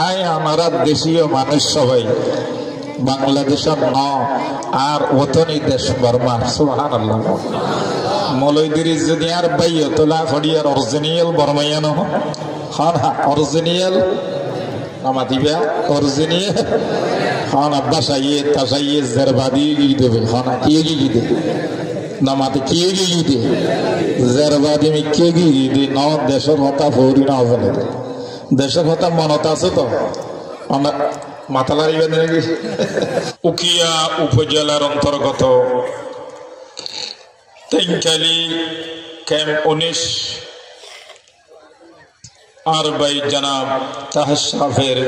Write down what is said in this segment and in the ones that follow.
আয় আমরা দেশীয় মানুষ সবাই বাংলাদেশের ন আর ওতনই দেশ বর্মা সুবহানাল্লাহ মৌলবীর যদি আর বাইয় তোলা ফড়িয়ার অরিজিনাল বর্মাইয়ানো হন অরিজিনাল আমা দিবা অরিজিনাল হন আব্বাসাইয়ে তাসাইয়ে জারবাদি দেবে হন কি দেবে নামাতে কি দে জারবাদি মি কি দে ন দেশের হতা ফৌরি না হবে দেশের হতা মনত আছে তো আমরা মাতালারি বেঁধে নাকি উকিয়া উপজেলার অন্তর্গত তেনকালি ক্যাম্প 19 আর ভাই জনাব তাহের সাহেবের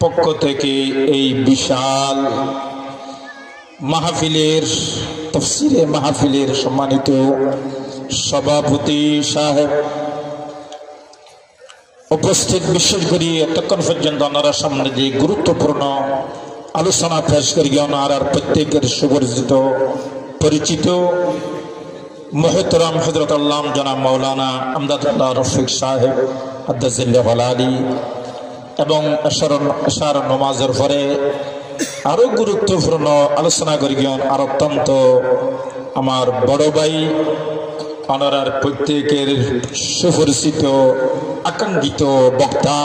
পক্ষ থেকে এই বিশাল মাহফিলের তাফসীরে মাহফিলের সম্মানিত সভাপতি সাহেব উপস্থিত, বিশেষ করে এতক্ষণ পর্যন্ত ওনারা সামনে যে গুরুত্বপূর্ণ আলোচনা পেশ করি ওনার প্রত্যেকের সুপরিচিত পরিচিত মোহতরম হযরত আল্লামা জনাব মাওলানা আমদাদুল্লাহ রফিক সাহেব আদাজিল্লাহ আলী এবং এশার নামাজের পরে আরো গুরুত্বপূর্ণ আলোচনা করি আর অত্যন্ত আমার বড় ভাই ওনার প্রত্যেকের সুপরিচিত আকাঙ্ক্ষিত বক্তা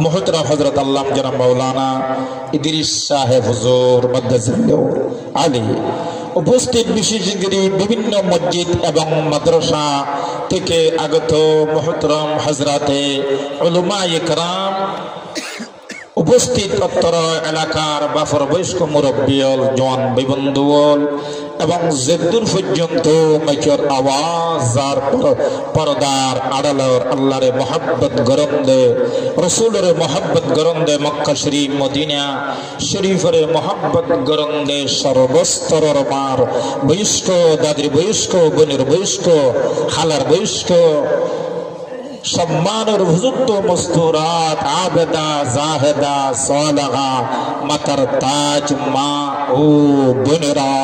মোহতরম হযরত আল্লামা জনাব মাওলানা ইদ্রিস সাহেব হুজুর মাদ্দাজিল্লাহ আলী উপস্থিত, বিশেষ করে বিভিন্ন মসজিদ এবং মাদ্রাসা থেকে আগত মোহতরম হযরতে উলামায়ে কেরাম, উপস্থিত অত্র এলাকার বাফর বয়স্ক মুরব্বিয়ল জওয়ান ভাইবন্ধুল এবং জেদ্দুর পর্যন্ত মাইকের আওয়াজ আর পর্দার আড়ালর আল্লাহরে মহব্বত গরন্দে রসুলের মহব্বত গরন্দে মক্কা শরীফ মদিনা শরীফের মহব্বত গরন্দে সর্বস্তরের মার বয়স্ক দাদির বয়স্ক বোনের বয়স্ক খালার বয়স্ক সম্মানের হুজুর মস্তুরাত আবেদা জাহেদা সালেহা মাতার তাজ মা ও বোনেরা,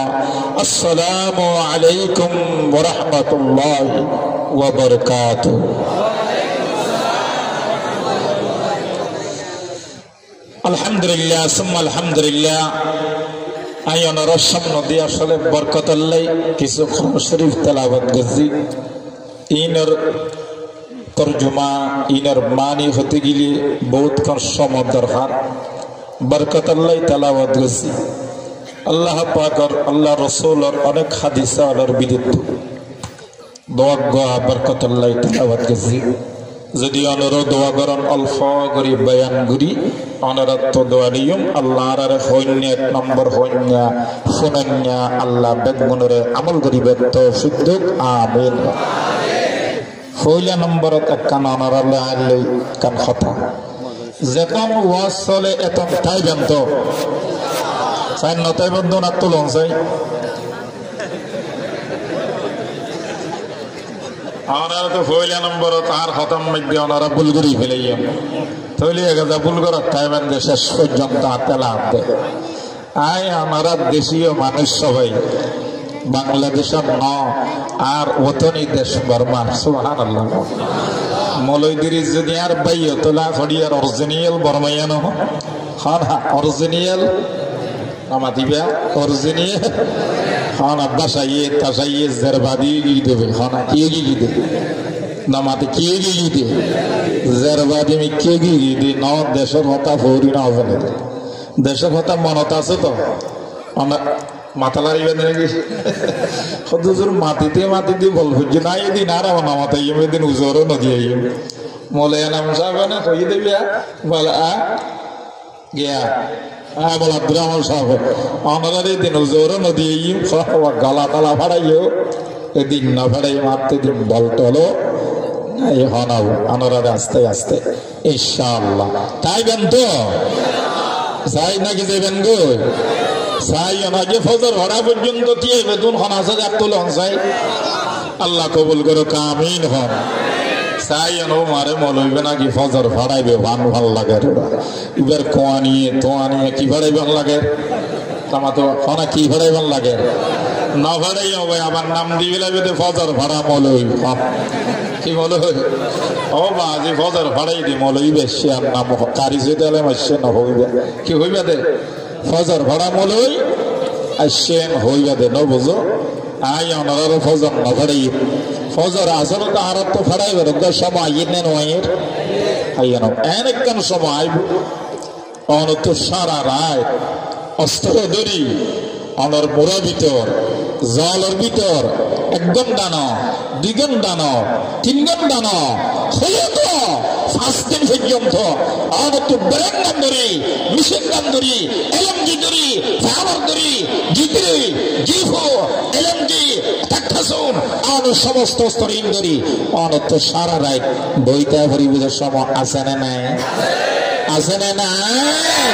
আসসালামু আলাইকুম ওয়া রাহমাতুল্লাহি ওয়া বারাকাতুহু। আলহামদুলিল্লাহ সুম্মা আলহামদুলিল্লাহ। আইয়নার সামনে দিয়ে আসলে বরকতুল্লাহ কিছু কোরআন শরীফ তেলাওয়াত করছি। ইনর তরজমা ইনার মানি হতে গেলে বহুত সময় দরকার। বরকতুল্লাহ তেলাওয়াত করছি। আল্লাহ পাকের আল্লাহ রসুলের অনেক হাদিসের বিরুদ্ধে দোয়া বরকতুল্লাহ তেলাওয়াত করছি। যদি অনরো দোয়া করেন অল্প করে বয়ান করি অনরত তো দোয়া নিয়ম আল্লাহর হইন্য 1 নম্বর হইন্য শুনেন্য আল্লাহ বেদমুনরে আমল করিবে তৌফিক দিক আমিন। পয়লা নম্বরত একখান অনারাল্লাহ আল্লাহ কান কথা যেতন ওয়াজ চলে এতন তাই বেন্ত চাই নতাই বন্ধু না তুলন চাই ওনারা তো পয়লা নম্বরত আর খতম মধ্যে ওনারা ভুল করি ফেলাইয়া তৈলিয়ে গেছে ভুল করার তাই বেন্দে শেষ পর্যন্ত তেলা হাতে আয় আমরা দেশীয় মানুষ সবাই বাংলাদেশের ন আর ওতনই দেশ বর্মা সুবহানাল্লাহ মৌলবীর যদি আর বাইয় তোলা ফড়িয়ার অরিজিনাল বর্মাইয়ানো হন অরিজিনাল আমা দিবা অরিজিনাল হন আব্বাসাইয়ে তাসাইয়ে জারবাদি দেবে হন কি দেবে নামাতে কি দে জারবাদি মি কি দে ন দেশের হতা ফৌরি না হবে দেশের হতা মনত আছে তো আমরা মাতালারি বেঁধে নাকি হুজুর মাটিতে বল বুঝছে না এদিন আর আমার নামাতে এদিন উজোরও নদী মৌলানা সাহেব না কই দেবে বলে গিয়া বল আব্দুর সাহেব আমার এদিন উজোরও নদী গালা তালা ফাড়াইও এদিন না ফাড়াই মারতে দিন বল টলো এই হনাবো আনারা আস্তে আস্তে ইনশাআল্লাহ তাই বেন তো যাই নাকি যাইবেন গো চাই যে ফজর হরা পর্যন্ত কি বেতন হন আছে যাত্তুল হনসাই আল্লাহ কবুল করো কামিন হন চাই মারে মলইবে নাকি ফজর ভাড়াইবে ভাল লাগে এবার কোয়া নিয়ে তোয়া নিয়ে কি ভাড়াইবেন লাগে তামা তো হনা কি ভাড়াইবেন লাগে না ভাড়াই হবে আবার নাম দিয়ে ফজর ভাড়া মলই কি মৌল ও মা আজি ফজর ফাড়াই দি মৌলই বেশি আর নাম কারিজে দেলে মাসে না হইবে কি হইবে দে ফজর ভাড়া মৌলই আসেন হইবে দে ন বুঝো আই অনার ফজর না ফাড়াই ফজর আসর তো আর তো ফাড়াই বের সময় ইনেন ওয়ের আইন এনেকন সময় অনত সারা রায় অস্ত্র ধরি অনর মোড়া ভিতর জলের ভিতর একদম ডানো দ্বিগুণ ডানো তিনগুণ ডানো হয়ে তো 5 দিন পর্যন্ত অনত বেরেঙ্গান ধরি মিশিঙ্গান ধরি এলএমজি ধরি ফাওয়ার ধরি জিতরি জিফো এলএমজি তাকহাসুন আর সমস্ত অস্ত্র ধরি অনত সারা রাত বইতা পরিবেশের সময় আছে না নাই আছে না নাই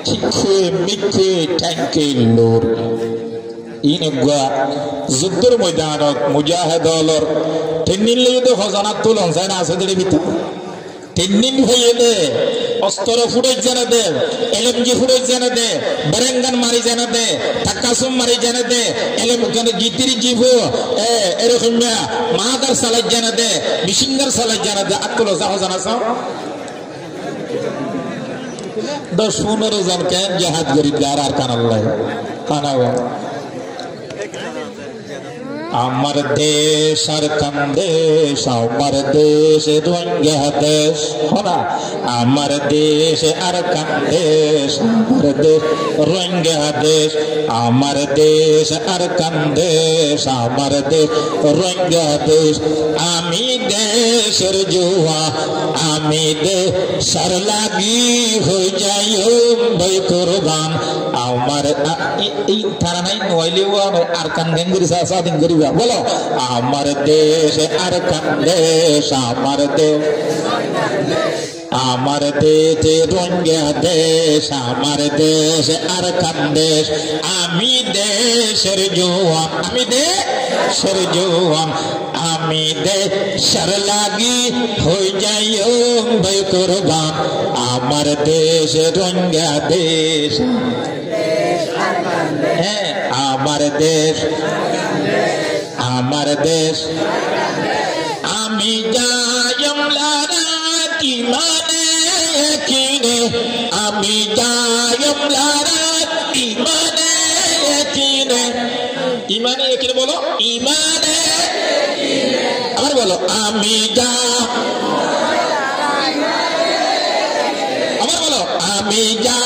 ঠিকই মিথ্যে ট্যাঙ্কে লোর ইনগুয়া যুদ্ধের ময়দানত মুজাহিদলর তিনদিন লইতে খজানাত তুলন যায় না আছে দেড় ভিতর তিনদিন হইয়ে দে অস্ত্র ফুটাই জানা দে এলএমজি ফুটাই জানা দে বেরেঙ্গান মারি জানা দে তাকাসুম মারি জানা দে এলএম কেন জিতিরি জিভো এরকম মাদার সালাই জানা দে মিশিঙ্গার সালাই জানা দে আত্মলো যাও জানা সাও 10-15 জন কেন জাহাজ গরিব আর কানাল্লাই কানাও আমার দেশ আর কান্দেশ আমার দেশ রোহিঙ্গা দেশ হনা আমার দেশ আর কান্দেশ আমার দেশ রোহিঙ্গা দেশ আমার দেশ আর কান্দেশ আমার দেশ রোহিঙ্গা দেশ আমি দেশের জুয়া আমি দেশের লাগি হয়ে যাই ভাই কোরবান আমার এই তারা নাই নইলেও আর কান্দেন করি স্বাধীন করি বলো আমার দেশ আর কান্দেশ আমার দেশ আমার দেশে রোহিঙ্গা দেশ আমার দেশ আর কান্দেশ আমি দেশের জওয়ান আমি দেশের জওয়ান আমি দেশের লাগি হয়ে যাই ভাই কোরবান আমার দেশ রোহিঙ্গা দেশ হ্যাঁ আমার দেশ আমার দেশ আমি যাইম লারাতি মানে কিনে আমি যাইম লারাতি মানে কিনে ইমানে কিনে বলো ইমানে আবার বলো আমি যা আবার বলো আমি যা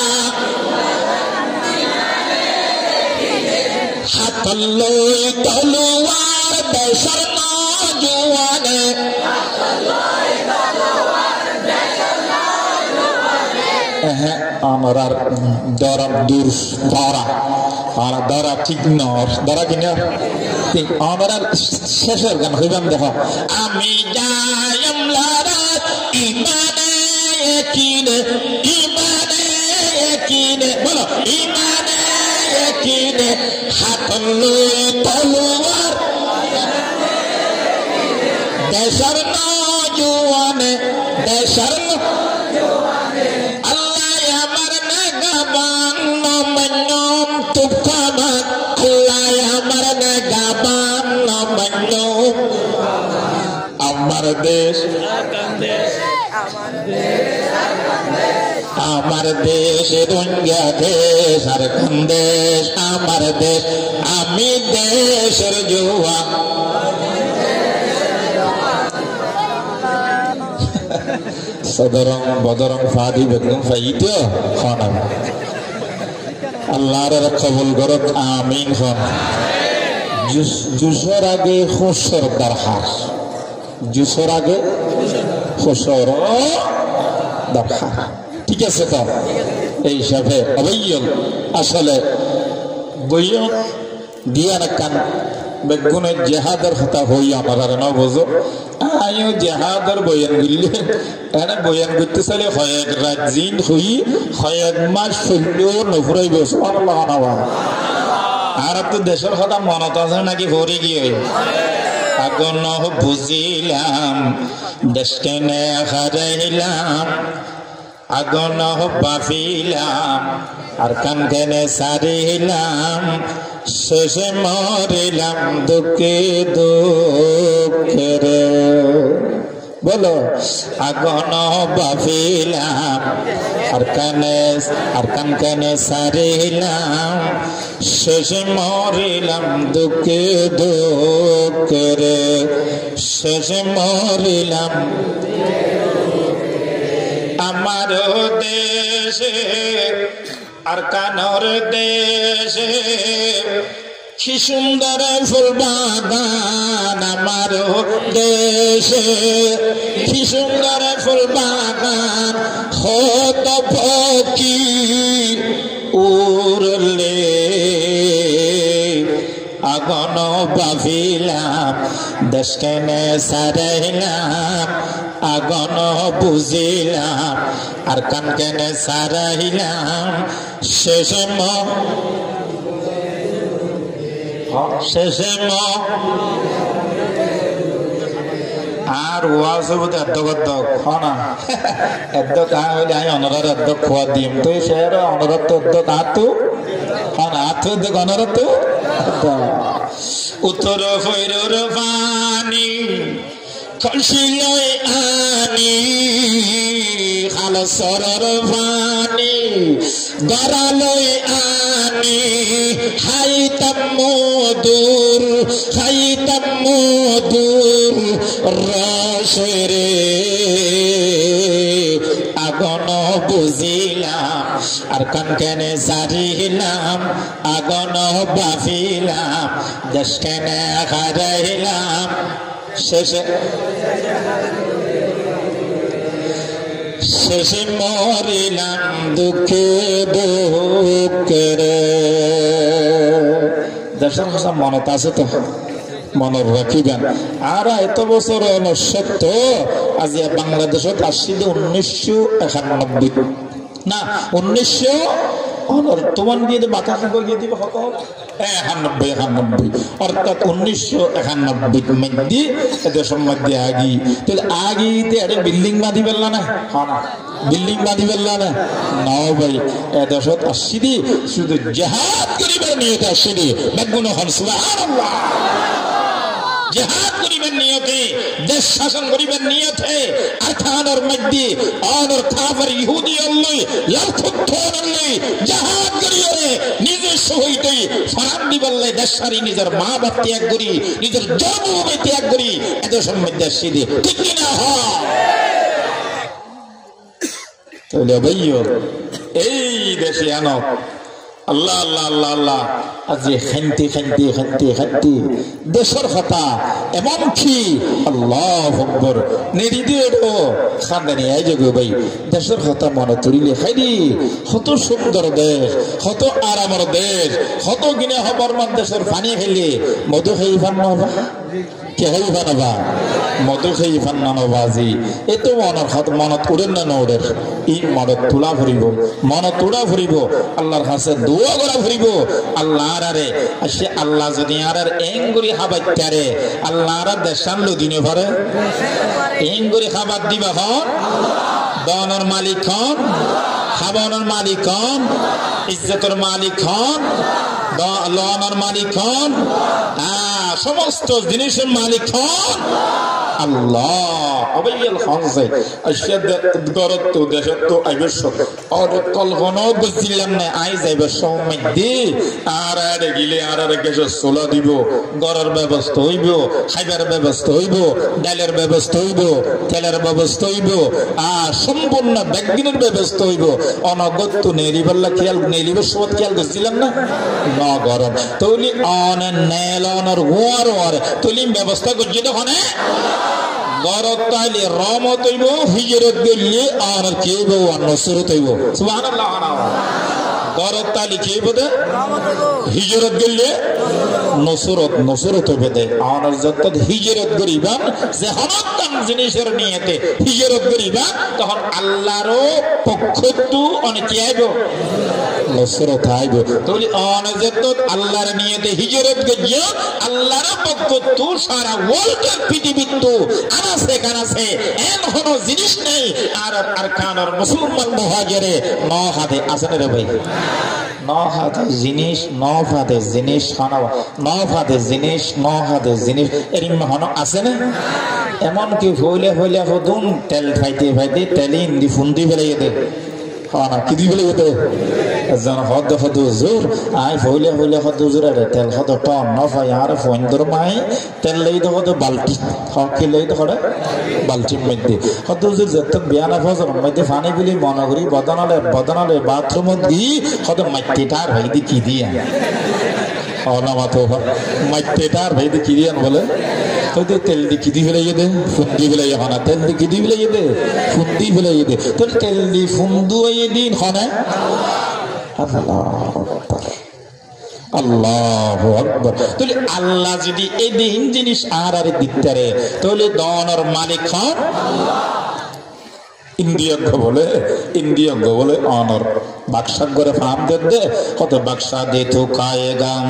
হাতলই তলোয়ার দেশের নওজোয়ানে আমার আর দরার দূর ধরা আর ধরা ঠিক নয় ধরা কিনা আমার আর শেষের গান হইবাম দেখো আমি যাইম লারাত ইমানে কিনে ইমানে কিনে বলো ইমানে কিনে হাতলই তলোয়ার দেশের নওজোয়ানে দেশের আল্লাহ আমার নাগাবান নমন্যম তুফামান আল্লাহ আমার নাগাবান নমন্যম আমার দেশ আমার দেশ রোহিঙ্গা দেশ আর কান্দেশ আমার দেশ আমি দেশের জওয়ান সদরং বদরং ফাদি বেগম ফাইতো খানা আল্লাহর কবুল করত আমিন খান জুসর আগে খুশর দরখাস জুসর আগে খুশর দরখাস ঠিক আছে তো এই হিসাবে অবৈয়ন আসলে বইয়ন দিয়া রাখান বেগুনের জেহাদের কথা হই আমার না বোঝো আয়ো জেহাদের বয়ান গুলি এনে বয়ান করতে চাইলে কয়েক রাত দিন হই কয়েক মাস চললেও নফুরাইব সুবহানাল্লাহ আর তো দেশের কথা মনত আছে নাকি ভরে গিয়ে আগুন বুঝিলাম দেশকে হারাইলাম আগন বাফিলাম আর কান কেনে সারিলাম শেষে মরিলাম দুঃখে দুঃখের বলো আগন বাফিলাম আর কান কেনে সারিলাম শেষে মরিলাম দুঃখে দুঃখের শেষে মরিলাম আমার দেশে আর কানর দেশে কি সুন্দর ফুল বাগান আমার দেশে কি সুন্দর ফুল বাগান হত পক্ষী উড়লে আগন বাফিলাম দেশ কেনে সারাইলাম আগন বুঝিলাম আর কান কেনে সারাইলাম শেষে আর ওয়াজ হইব এদ্দক না এদ্দক হইলে আমি অনরার এদ্দক খোয়া দিম তো সের অনরাত এদ্দক আতু হন আতু এদ্দক অনরাত উত্তর ফৈরর পানি কলসি লই আনি খাল সরর পানি গড়া লই আনি খাইতাম মধুর রসরে আগন বুঝিলাম আর কান কেনে সারিলাম আগন বাফিলাম দেশ কেনে হারাইলাম শেষে মরিলাম দুঃখে দুঃখের দেশের কথা মনত আছে তো মনে রাখিবেন আর এত বছর সত্য আজ বাংলাদেশত আসছিল 1991 না 1900 তোমার দিয়ে বাতাস গিয়ে দিবে কত 91 অর্থাৎ 1991 মধ্যে এদেশের মধ্যে আগি তাহলে আগিতে একটা বিল্ডিং বাঁধি পেল না বিল্ডিং বাঁধি পেল না ভাই এদেশত আসছি শুধু জিহাদ করিবার নিয়তে আসছি বেগুন হন সুবহানাল্লাহ জিহাদ করিবার নিয়তে দেশ শাসন করিবার নিয়তে আরখানের মধ্যে অনর কাফের ইহুদি আল্লাহ লাখুত্তর আল্লাহ জিহাদ করিয়ে নিজে শহীদে ফরান দিবল্লে দেশ সারি নিজের মা বাপ ত্যাগ করি নিজের জন্মভূমি ত্যাগ করি এদেশের মধ্যে আসছি ঠিক কিনা তাহলে ভাইও এই দেশে আনো আল্লাহ আল্লাহ আল্লাহ আল্লাহ আজ খান্তি দেশের কথা এমন কি আল্লাহ আকবার নেরিদিও খান্দানি আই জগো ভাই দেশের কথা মনে তুলিলে খাইদি কত সুন্দর দেশ কত আরামের দেশ কত কিনে হবার মান দেশের পানি খেলে মধু খাই পান না কে খাই পানবা মধু খাই পান না বাজি এত মনত উড়েন না নড়ের ই মনত তোলা ফুরিব মনত তোলা ফুরিব আল্লাহর কাছে দোয়া করা ফুরিব আল্লাহর আরে আসে আল্লাহ যদি আর এঙ্গুরি হাবাইতারে আল্লাহর দেশান লদিনে ভরে এঙ্গুরি খাবার দিবা হন দনের মালিক হন খাবানোর মালিক হন ইজ্জতের মালিক হন লনের মালিক হন সমস্ত জিনিসের মালিক হন আল্লাহ অবৈল খানসে আশাদ গরত দেশত আইবশক আর কলগনো বুঝিলাম না আই যাইব সমৃদ্ধি আর আর গিলে আর গেছে সোলা দিব গরের ব্যবস্থা হইব খাইবার ব্যবস্থা হইব ডালের ব্যবস্থা হইব তেলের ব্যবস্থা হইব সম্পূর্ণ ব্যাগিনের ব্যবস্থা হইব অনগত নেলিবাল্লা খেয়াল নেলিবার সময় খেয়াল করছিলাম না ন গরম তৈলি অন নেলনের ওয়ার ওয়ার তৈলি ব্যবস্থা করছি তখন গরত তাইলে রহমত হইব হিজরত গেলে আর কেব নসরত হইব সুবহানাল্লাহ করতা লিখে বোধে হিজরত গেলে নসরত বেদে আমার যত হিজরত করিবান যে হনকাম জিনিসের নিয়েতে হিজরত করিবান তখন আল্লাহরও পক্ষ তু অনেকে আইব নসরত আইব তাহলে অনজত আল্লাহর নিয়েতে হিজরত গিয়ে আল্লাহর পক্ষ তু সারা ওয়ার্ল্ডের পৃথিবীর তু আনাসে কানাসে এন হনো জিনিস নেই আর আরকানের মুসলমান মুহাজিরে ন হাতে আসেন রে ভাই ন হাতে জিনিস ন হাতে জিনিস খানাও ন হাতে জিনিস ন হাতে জিনিস এরিম হনো আছে না এমন কি হইলে হইলে হদুন তেল ফাইতে ফাইতে তেলি ইন্দি ফুন্দি ফেলাই দে খানা কি দি ফেলাই দে জন হদ হদ জোর আই হইলে হইলে হদ জোর রে তেল হদ টন ন ফাই আর ফন্দর মাই তেল লই দো হদ বালতি হকি লই দো হড়ে বালতি মধ্যে হদ জোর যত বিয়ানা ফজর মধ্যে পানি বিলি মনগরি বদনালে বাথরুম দি হদ মাটিটার হই দি কি দিয়া না মাতো মাইটেটার ভাই কি দিয়ান বলে তো তেল দি কি দি ফেলে দে ফুন্দি ফেলে হনা তেল দি কি দি ফেলে দে ফুন্দি ফেলে দে তো তেল দি ফুন্দু এই দিন হনা আল্লাহু আকবার তাহলে আল্লাহ যদি এই দিন জিনিস আর দিতে তাহলে দনের মালিক হন ইন্ডিয়া বলে অনর বাক্সা করে ফার্ম দে কত বাক্সা দে তো কায়েগাম